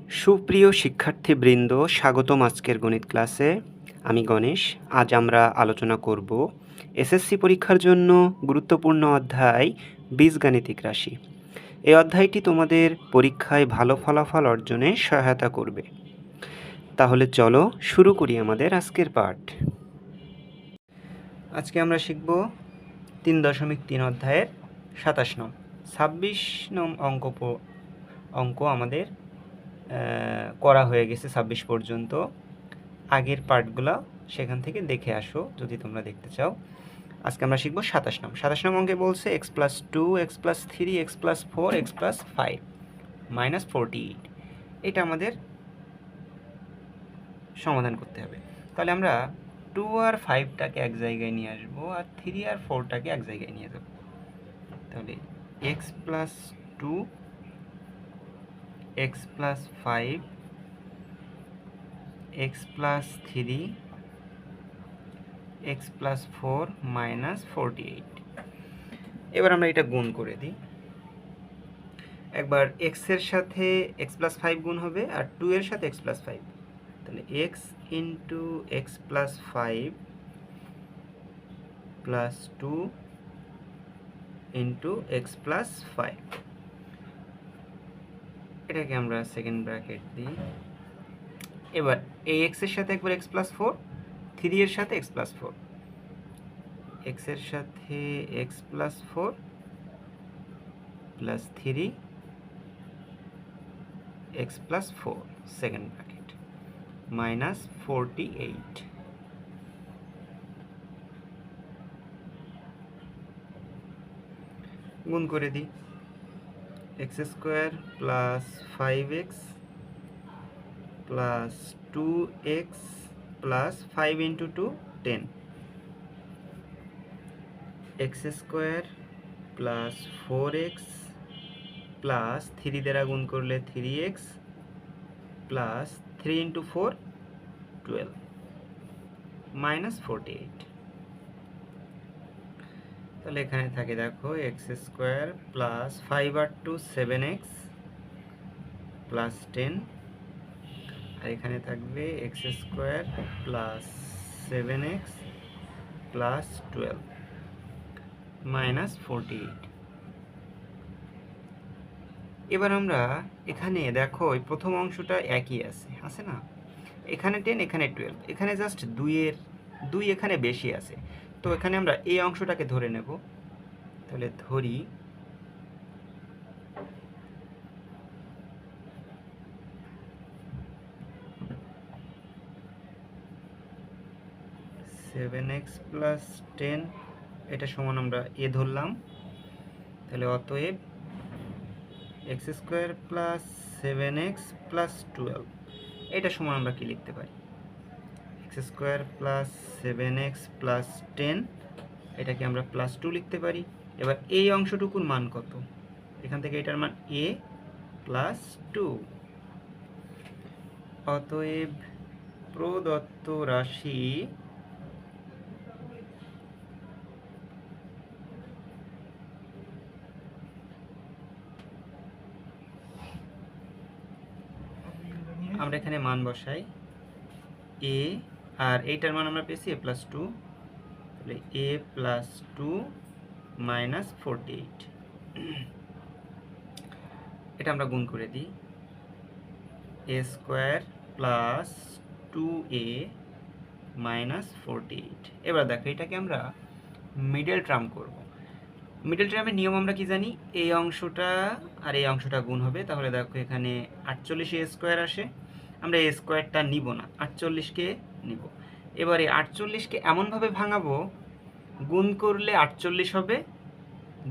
সুপ্রিয় শিক্ষার্থীবৃন্দ, স্বাগতম আজকের গণিত ক্লাসে। আমি গণেশ। আজ আমরা আলোচনা করব এসএসসি পরীক্ষার জন্য গুরুত্বপূর্ণ অধ্যায় বীজগাণিতিক রাশি। এই অধ্যায়টি তোমাদের পরীক্ষায় ভালো ফলাফল অর্জনে সহায়তা করবে। তাহলে চলো শুরু করি আমাদের আজকের পাঠ। আজকে আমরা শিখব 3.3 অধ্যায়ের 27 নং 26 নং অঙ্ক আমাদের করা হয়ে গেছে 26 পর্যন্ত। আগের পার্টগুলো সেখান থেকে দেখে আসো যদি তোমরা দেখতে চাও। আজকে আমরা শিখব 27 নং। 27 নং অঙ্কে বলছে x+2, x+3, x+4, x+5 -48। এটা আমাদের সমাধান করতে হবে। তাহলে আমরা 2 আর 5টাকে এক জায়গায় নিয়ে আসবো, আর 3 আর 4টাকে এক জায়গায় নিয়ে যাব। তাহলে x+2, x+5, x+3, x+4 -48। এবার আমরা এটা গুণ করে দিই। একবার x এর সাথে x+5 গুণ হবে, আর 2 এর সাথে x+5। তাহলে x into x+5 plus 2 into x+5। এটাকে আমরা সেকেন্ড ব্র্যাকেট দিই। এবার এই x এর সাথে একবার x+4, 3 এর সাথে x+4, x এর সাথে x+4 plus 3 x+4 second bracket -48। গুণ করে দিই। x² plus 5x plus 2x plus 5 into 2 10, x² plus 4x plus 3 দ্বারা গুণ করলে 3x প্লাস 3 ইন্টু 4 12 -48। তাহলে এখানে থাকে দেখো x² প্লাস 5 আর 2 7x প্লাস 10, আর এখানে থাকবে x² প্লাস 7x প্লাস 12 -48। এবার আমরা এখানে দেখো ওই প্রথম অংশটা একই আছে না? এখানে 10, এখানে 12, এখানে জাস্ট 2 এখানে বেশি আছে। তো এখানে আমরা এই অংশটাকে ধরে নেব। তাহলে ধরি x প্লাস 10, এটা সমান আমরা এ ধরলাম। তাহলে অতএব x² প্লাস 7x প্লাস 12, এটা সমান আমরা কি লিখতে পারি? x² প্লাস 7x প্লাস 10, এটাকে আমরা প্লাস 2 লিখতে পারি। এবার এই অংশটুকুর মান কত? এখান থেকে এটার মান a প্লাস 2। অতএব প্রদত্ত রাশি আমরা এখানে মান বসাই a, আর এইটার মান আমরা পেয়েছি a প্লাস 2। তাহলে a প্লাস 2 -48, এটা আমরা গুণ করে দিই। a² plus 2a -48। এবার দেখো এটাকে আমরা মিডল টার্ম করব। মিডল টার্মের নিয়ম আমরা কি জানি? এই অংশটা আর এই অংশটা গুণ হবে। তাহলে দেখো এখানে 48 a² আসে, আমরা a²টা নিব না, 48কে নিব। এবারে 48কে এমনভাবে ভাঙাবো, গুণ করলে 48 হবে,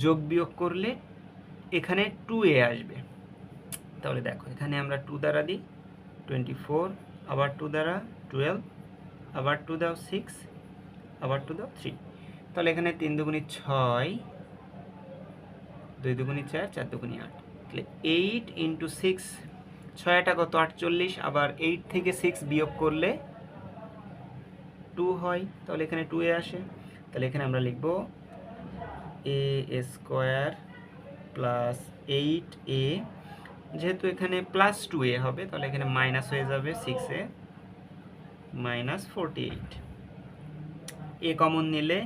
যোগ বিয়োগ করলে এখানে 2a আসবে। তাহলে দেখো এখানে আমরা 2 দ্বারা দিই 24, আবার 2 দ্বারা 12, আবার 2 দাও 6, আবার 2 দাও 3। তাহলে এখানে 3 দুগুণী 6, 2 দুগুণী 4, 4 দুগুণী 8। তাহলে 8 ইন্টু 6, 6টা কত? 48, আবার 8 থেকে 6 বিয়োগ করলে 2 হয়, তাহলে এখানে 2a আসে। তাহলে এখানে আমরা লিখব a² প্লাস 8a যেহেতু এখানে +2a হবে তাহলে এখানে মাইনাস হয়ে যাবে 6a মাইনাস 48। a কমন নিলে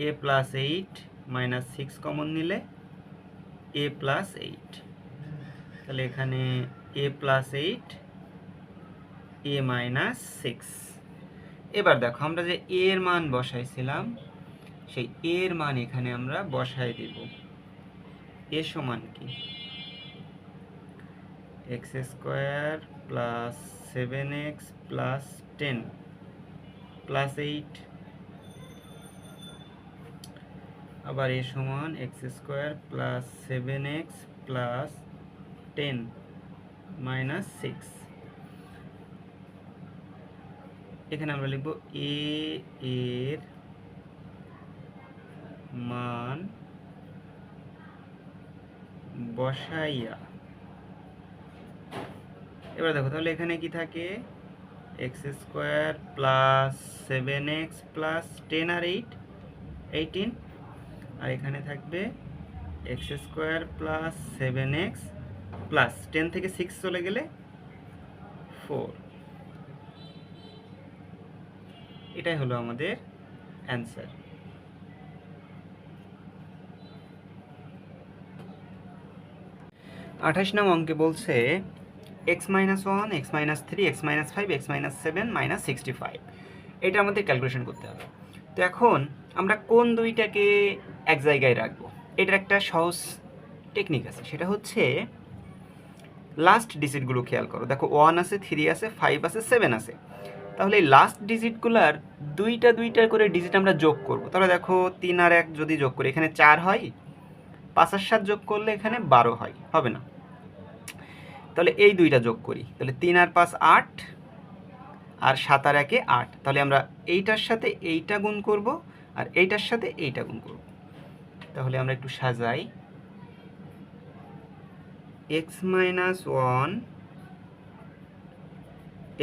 a প্লাস 8 মাইনাস 6 কমন নিলে a প্লাস 8, তাহলে এখানে a প্লাস 8 a মাইনাস 6। এবার দেখো আমরা যে a এর মান বসাইছিলাম সেই a এর মান এখানে আমরা বসাই দিব। a সমান কি x square plus 7x plus 10 plus 8, আবার a সমান x square plus 7x plus 10 minus 6। এখানে আমরা লিখব a এর মান বসাইয়া। এবার দেখো তাহলে এখানে কি থাকে x square plus 7x plus 10 আর 8 18, আর এখানে থাকবে x square plus 7x plus 10 থেকে 6 চলে গেলে 4। এটাই হলো আমাদের অ্যান্সার। আঠাশ নং অঙ্কে বলছে x minus 1, x minus 3, x minus 5, x minus 7 minus 65। এটা আমাদের ক্যালকুলেশন করতে হবে। তো এখন আমরা কোন দুইটাকে এক জায়গায় রাখবো, এটার একটা সহজ টেকনিক আছে, সেটা হচ্ছে লাস্ট ডিজিটগুলো খেয়াল করো। দেখো 1 আছে, 3 আছে, 5 আছে, 7 আছে। তাহলে এই লাস্ট ডিজিটগুলোর দুইটা করে ডিজিট আমরা যোগ করব। তাহলে দেখো 3 আর 1 যদি যোগ করি এখানে 4 হয়, 5 আর 7 যোগ করলে এখানে 12 হয়, হবে না? তাহলে এই দুইটা যোগ করি, তাহলে 3 আর 5 8 আর 7 আর 1 8। তাহলে আমরা এইটার সাথে এইটা গুণ করব আর এইটার সাথে এইটা গুণ করব। তাহলে আমরা একটু সাজাই, x minus 1,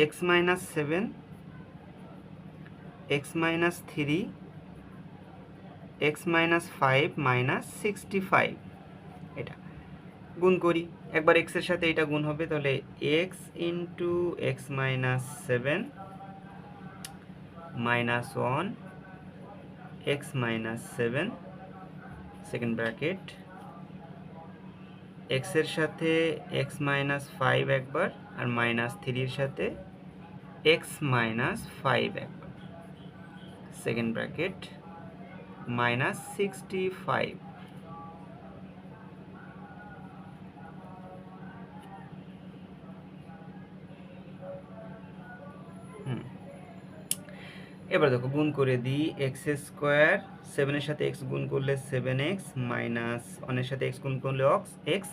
x minus 7, x minus 3, x minus 5 minus 65। এটা গুণ করি, একবার x এর সাথে এটা গুণ হবে, তাহলে x into x minus 7 minus 1 x minus 7 second bracket, x এর সাথে x মাইনাস 5 একবার আর মাইনাস 3 এর সাথে x মাইনাস 5 একবার সেকেন্ড ব্র্যাকেট মাইনাস 65। এবার দেখো গুণ করে দিই, এক্স স্কোয়ার 7 এর সাথে x গুণ করলে 7x মাইনাস 1 এর সাথে x গুণ করলে x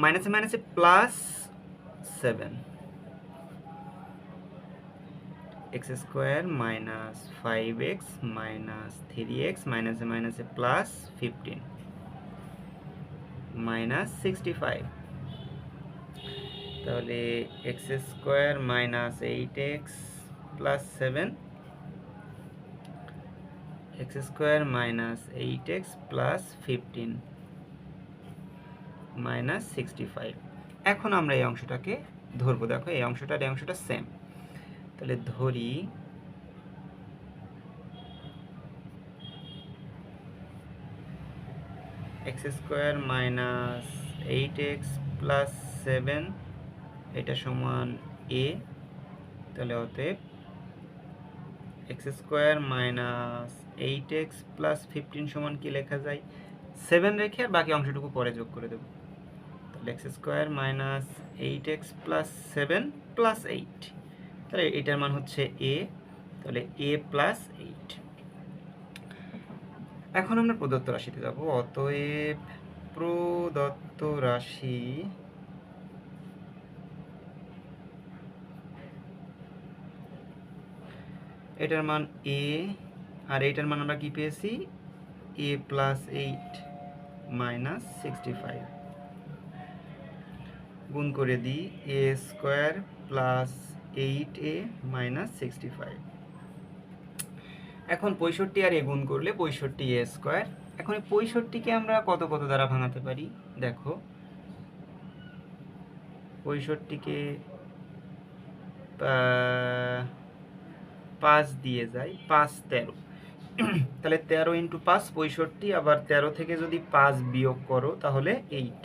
মাইনাসে মাইনাসে plus 7 x square minus 5x minus 3x মাইনাসে মাইনাসে প্লাস 15 মাইনাস 65। তাহলে x square minus 8x plus 7 x square minus 8x plus 15 minus 65। এখন আমরা এই অংশটাকে ধরবো। দেখো এই অংশটা আর এই অংশটা সেম, তাহলে ধরি x square minus 8x plus 7 এটা সমান a। তাহলে অতএব x square minus 8x plus 15 সমান কি লেখা যায়, 7 রেখে আর বাকি অংশটুকু পরে যোগ করে দেব। তাহলে x square minus 8x plus 7 plus 8, তাহলে এটার মান হচ্ছে a, তাহলে a প্লাস 8। এখন আমরা প্রদত্ত রাশিতে যাব। অতএব প্রদত্ত রাশি এটার মান a আর এইটার মান আমরা কি পেয়েছি, a প্লাস 8 মাইনাস 65। গুণ করে দিই, a square plus 8a minus 65। এখন 65 আর a গুণ করলে 65a স্কোয়ার। এখন এই 65কে আমরা কত দ্বারা ভাঙাতে পারি, দেখো 65কে 5 দিয়ে যাই, 5 13, তাহলে 13 ইন্টু 5 65, আবার 13 থেকে যদি 5 বিয়োগ করো তাহলে 8,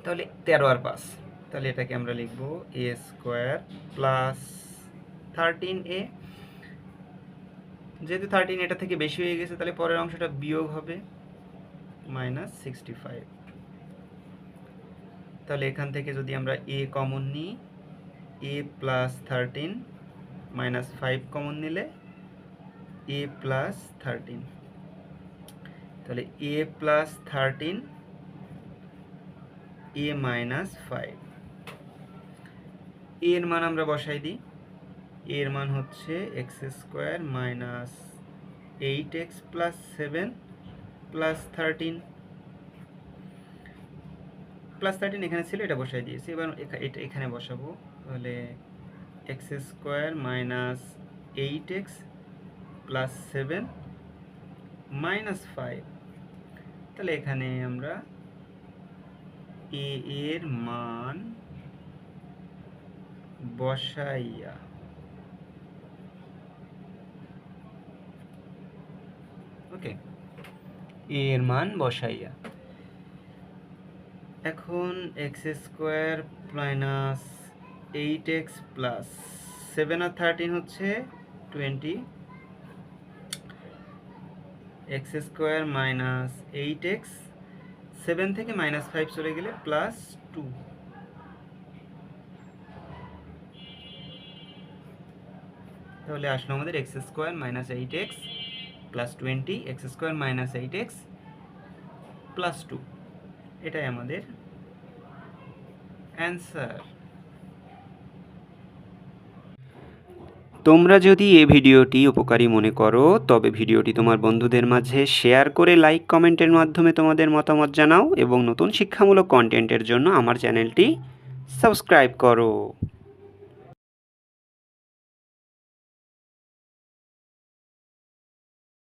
তাহলে 13 আর 5, তাহলে এটাকে আমরা লিখব a স্কোয়ার প্লাস 13a, যেহেতু 13 এটা থেকে বেশি হয়ে গেছে তাহলে পরের অংশটা বিয়োগ হবে মাইনাস 65। তাহলে এখান থেকে যদি আমরা a কমন নিই, a প্লাস 13 মাইনাস 5 কমন নিলে a প্লাস 13, তাহলে a প্লাস 13 a মাইনাস 5, এর মান আমরা বসাই দিই। এর মান হচ্ছে x square minus 8x plus 7 plus 13, plus 13 এখানে ছিল, এটা বসাই দিয়েছি, এবার এটা এখানে বসাবো। তাহলে x square minus 8x plus 7 minus 5, তাহলে এখানে আমরা a এর মান বসাইয়া ওকে, এর মান বসাইয়া এখন x square minus 8x plus 7 আর 13 হচ্ছে 20, এক্স স্কোয়ার মাইনাস 8x, 7 থেকে মাইনাস 5 চলে গেলে প্লাস 2, তাহলে আসলো আমাদের x square minus 8x plus 20, x square minus 8x plus 2, এটাই আমাদের অ্যান্সার। তোমরা যদি এই ভিডিওটি উপকারী মনে করো তবে ভিডিওটি তোমার বন্ধুদের মাঝে শেয়ার করে লাইক কমেন্টের মাধ্যমে তোমাদের মতামত জানাও এবং নতুন শিক্ষামূলক কন্টেন্টের জন্য আমার চ্যানেলটি সাবস্ক্রাইব করো।